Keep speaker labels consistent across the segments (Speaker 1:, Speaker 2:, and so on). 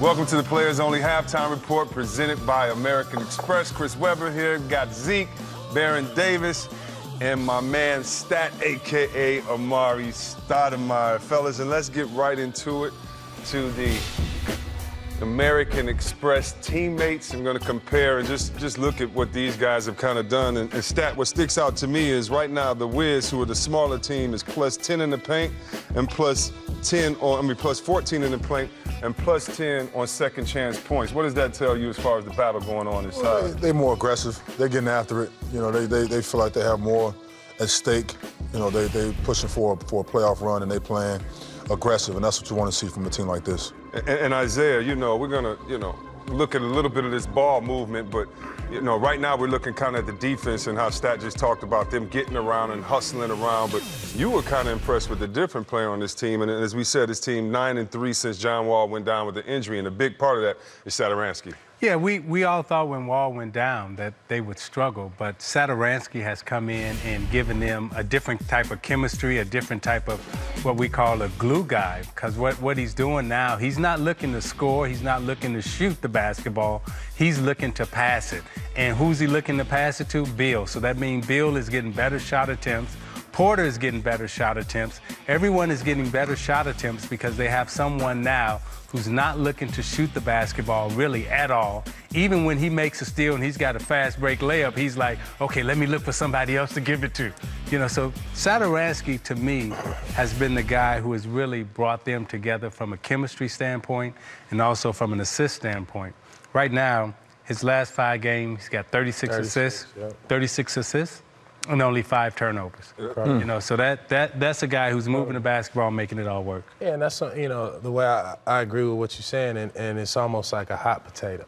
Speaker 1: Welcome to the Players Only Halftime Report presented by American Express. Chris Webber here, got Zeke, Baron Davis, and my man Stat, a.k.a. Amar'e Stoudemire. Fellas, and let's get right into it to the American Express teammates. I'm going to compare and just look at what these guys have kind of done. And Stat, what sticks out to me is right now the Wiz, who are the smaller team, is plus 10 in the paint and plus 14 in the paint and plus 10 on second chance points. What does that tell you as far as the battle going on inside?
Speaker 2: Well, they're more aggressive. They're getting after it. You know, they feel like they have more at stake. You know, they pushing for a playoff run and they playing aggressive, and that's what you want to see from a team like this.
Speaker 1: And Isaiah, you know, we're gonna, look at a little bit of this ball movement, but, right now we're looking kind of at the defense and how Stat just talked about them getting around and hustling around. But you were kind of impressed with the different player on this team. And as we said, this team 9-3 since John Wall went down with the injury, and a big part of that is Satoransky.
Speaker 3: Yeah, we all thought when Wall went down that they would struggle, but Satoransky has come in and given them a different type of chemistry, a different type of what we call a glue guy, because what he's doing now, he's not looking to score, he's not looking to shoot the basketball, he's looking to pass it. And who's he looking to pass it to? Beal. So that means Beal is getting better shot attempts, Porter is getting better shot attempts, everyone is getting better shot attempts because they have someone now who's not looking to shoot the basketball really at all. Even when he makes a steal and he's got a fast break layup, he's like, okay, let me look for somebody else to give it to. So Satoransky, to me, has been the guy who has really brought them together from a chemistry standpoint and also from an assist standpoint. Right now, his last 5 games, he's got 36 assists, yeah. 36 assists, and only 5 turnovers. So that's a guy who's moving the basketball, making it all work.
Speaker 4: Yeah, and that's, the way I agree with what you're saying, and it's almost like a hot potato,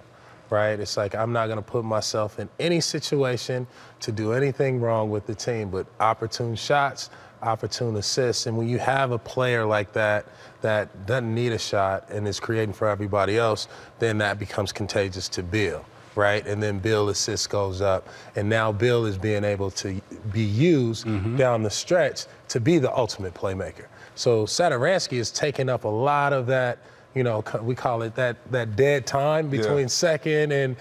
Speaker 4: right? It's like I'm not going to put myself in any situation to do anything wrong with the team, but opportune shots, opportune assists, and when you have a player like that that doesn't need a shot and is creating for everybody else, then that becomes contagious to Beal. Right, and then Beal assist goes up, and now Beal is being able to be used down the stretch to be the ultimate playmaker. So Satoransky is taking up a lot of that, we call it that dead time between second and,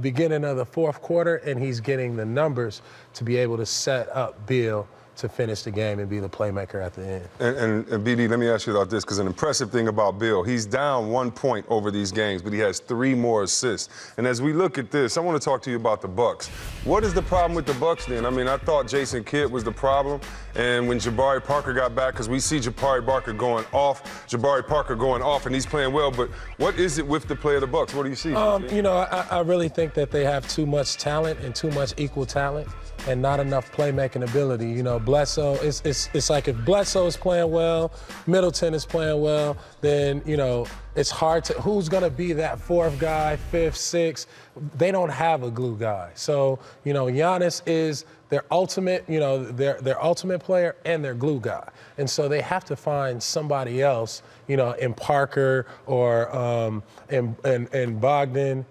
Speaker 4: beginning of the fourth quarter, and he's getting the numbers to be able to set up Beal to finish the game and be the playmaker at the end.
Speaker 1: And BD, let me ask you about this, because an impressive thing about Beal, he's down 1 point over these games, but he has 3 more assists. And as we look at this, I want to talk to you about the Bucks. What is the problem with the Bucks then? I mean, I thought Jason Kidd was the problem, and when Jabari Parker got back, because we see Jabari Parker going off, and he's playing well, but what is it with the play of the Bucks? What do you see?
Speaker 4: I really think that they have too much talent and too much equal talent and not enough playmaking ability. Bledsoe, it's like if Bledsoe is playing well, Middleton is playing well, then, it's hard to, who's going to be that 4th guy, 5th, 6th? They don't have a glue guy. So, Giannis is their ultimate, their ultimate player and their glue guy. And so they have to find somebody else, in Parker or in Bogdan,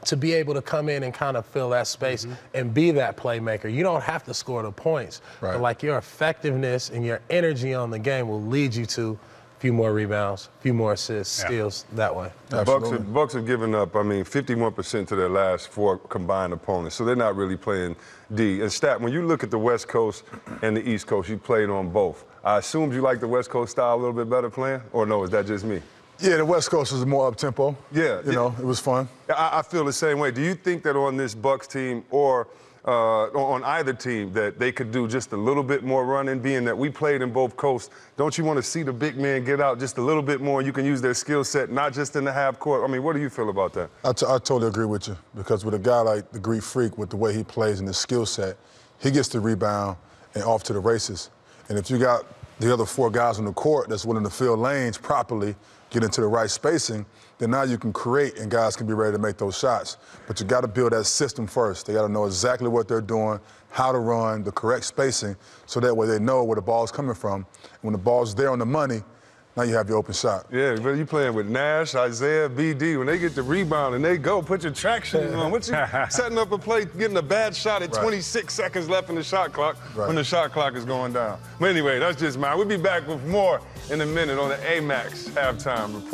Speaker 4: to be able to come in and kind of fill that space and be that playmaker. You don't have to score the points, but like your effectiveness and your energy on the game will lead you to a few more rebounds, a few more assists, steals that way.
Speaker 1: Bucks have given up, 51% to their last 4 combined opponents, so they're not really playing D. And Stat, when you look at the West Coast and the East Coast, you played on both. I assumed you like the West Coast style a little bit better playing, or no, is that just me?
Speaker 2: Yeah, the West Coast is more up-tempo.
Speaker 1: Yeah.
Speaker 2: It was fun.
Speaker 1: I feel the same way. Do you think that on this Bucks team or on either team that they could do just a little bit more running, being that we played in both coasts? Don't you want to see the big men get out just a little bit more and you can use their skill set, not just in the half court? What do you feel about that?
Speaker 2: I totally agree with you, because with a guy like the Greek Freak, with the way he plays and his skill set, he gets the rebound and off to the races. And if you got the other 4 guys on the court that's willing to fill lanes properly, get into the right spacing, then now you can create and guys can be ready to make those shots. But you got to build that system first. They got to know exactly what they're doing, how to run, the correct spacing, so that way they know where the ball's coming from. And when the ball's there on the money, now you have your open shot.
Speaker 1: Yeah, but you playing with Nash, Isaiah, BD. When they get the rebound and they go, put your traction on. What you setting up a play, getting a bad shot at 26 seconds left in the shot clock when the shot clock is going down. But anyway, that's just mine. We'll be back with more in a minute on the Amax Halftime Report.